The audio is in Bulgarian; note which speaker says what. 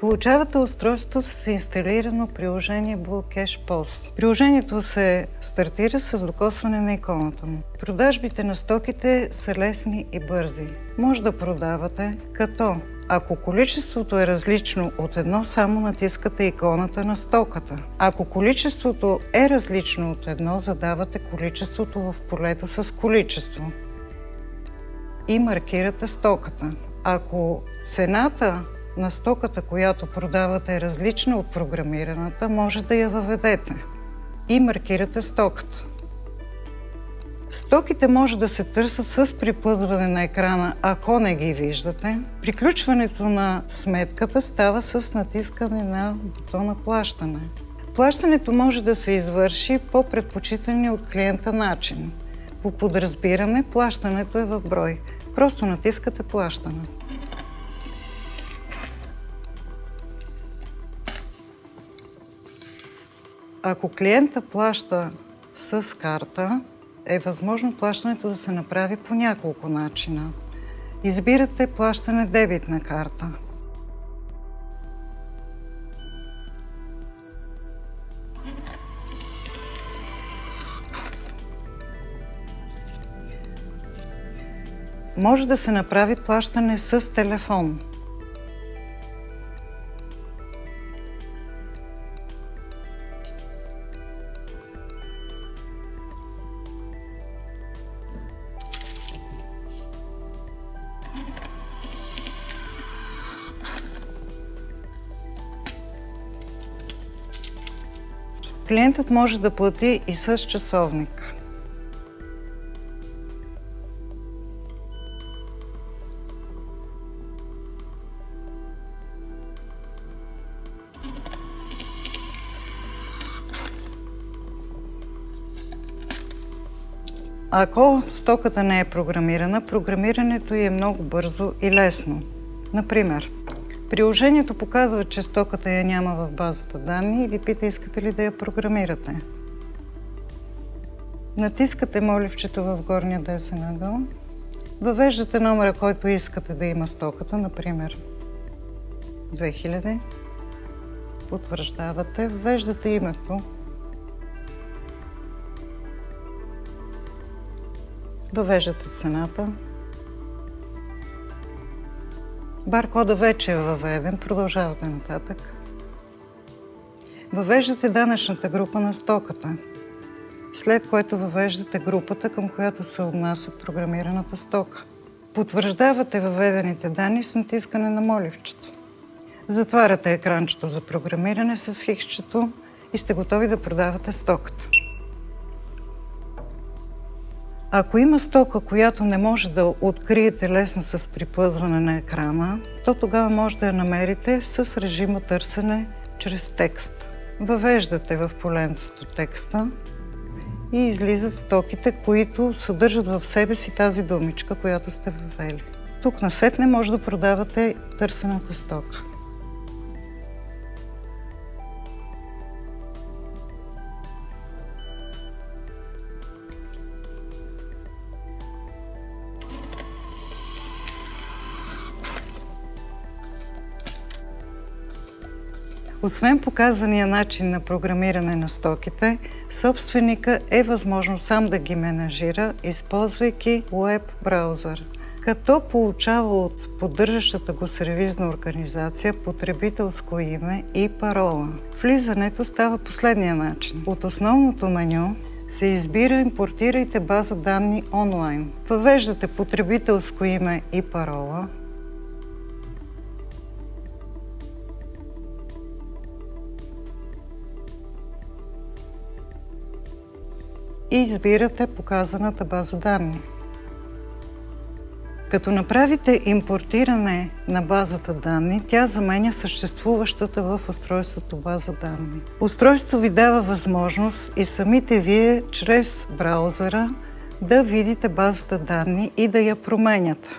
Speaker 1: Получавате устройството с инсталирано приложение Blue Cash POS. Приложението се стартира с докосване на иконата му. Продажбите на стоките са лесни и бързи. Може да продавате като ако количеството е различно от едно, само натискате иконата на стоката. Ако количеството е различно от едно, задавате количеството в полето с количество и маркирате стоката. Ако цената на стоката, която продавате, е различна от програмираната, може да я въведете и маркирате стоката. Стоките може да се търсят с приплъзване на екрана, ако не ги виждате. Приключването на сметката става с натискане на бутона плащане. Плащането може да се извърши по предпочитания от клиента начин. По подразбиране, плащането е в брой. Просто натискате плащане. Ако клиента плаща с карта, е възможно плащането да се направи по няколко начина. Избирате плащане дебитна карта. Може да се направи плащане с телефон. Клиентът може да плати и с часовник. Ако стоката не е програмирана, програмирането ѝ е много бързо и лесно. Например, приложението показва, че стоката я няма в базата данни и ви пита, искате ли да я програмирате. Натискате моливчето в горния десен ъгъл, въвеждате номера, който искате да има стоката, например 2000, потвърждавате, въвеждате името, въвеждате цената. Баркода вече е въведен, продължавате нататък. Въвеждате данъчната група на стоката, след което въвеждате групата, към която се отнася програмираната стока. Потвърждавате въведените данни с натискане на моливчето. Затваряте екранчето за програмиране с хиксчето и сте готови да продавате стоката. Ако има стока, която не може да откриете лесно с приплъзване на екрана, то тогава може да я намерите с режима търсене чрез текст. Въвеждате в поленцето текста и излизат стоките, които съдържат в себе си тази думичка, която сте въвели. Тук насетне може да продавате търсената стока. Освен показания начин на програмиране на стоките, собственика е възможно сам да ги менажира, използвайки веб браузър, като получава от поддържащата го сервизна организация потребителско име и парола. Влизането става последния начин. От основното меню се избира "Импортирайте база данни онлайн". Въвеждате потребителско име и парола. И избирате показаната база данни. Като направите импортиране на базата данни, тя заменя съществуващата в устройството база данни. Устройството ви дава възможност и самите вие чрез браузъра да видите базата данни и да я променяте.